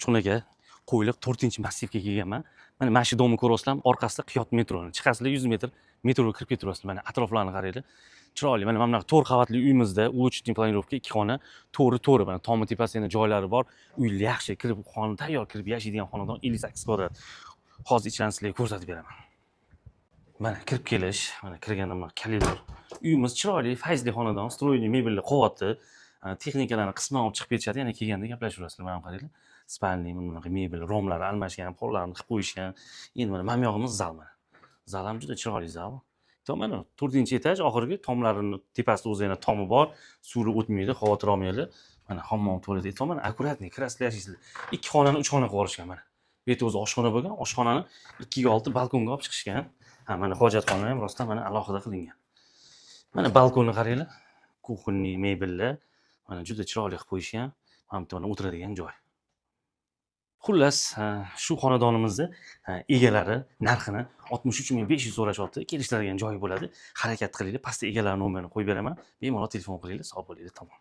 cho'naga qo'yilib 4-massivga kelganman. Mana shu domni ko'ryapsizlar, orqasida Qiyot metroni. Chiqasizlar 100 metr metroga kirib ketyapsizlar. Mana atroflarni qaranglar. Chiroyli. Mana bunaqa 4 qavatli uyimizda ulучшенный planirovka 2 xona, to'ri, mana tomi tepasida joylari bor. Uy yaxshi kirib, xona tayyor kirib yashaydigan xonadon 58 kvadrat. Hozir ichini sizlarga ko'rsatib beraman. Mana kirib kelish, mana kirganda mana kalidor. Uyimiz chiroyli, fayzli xonadon, stroyli mebelli quvvatli. Texnikalarni qisman olib chiqib ketishadi, yana kelganda gaplashaverasizlar. Mana qaranglar. Spalniy bunaqa mebel, romlari almashgan, pollarni qilib qo'yishgan. Endi mana yog'imiz zal mana. Zal ham juda chiroyli zal. Mana 4-etaj oxirgi tomlarini tepasida o'zi yana tomi bor, suvi o'tmaydi, xavotir olmanglar. Mana hammom tualet, mana akkuratniy kirasizlar yashaysizlar. 2 xonani 3 xona qilib yuborishgan mana. Bu yerda o'zi oshxona bo'lgan, oshxonani 2 ga 6 balkonga olib chiqishgan. Mana hojatxona ham rostdan mana alohida qilingan. Mana balkonni qaranglar. Kuxonniy mebellar. Mana juda chiroyli qilib qo'yishgan. Mana o'tiradigan joy. Xullas, shu xonadonimizni egalari narxini 63.500 so'rashyapti. Kelishlariga joyi bo'ladi. Harakat qilinglar. Pastda egalar nomerini qo'yib beraman. Bemalol telefon qilinglar, sog' bo'linglar, tamom.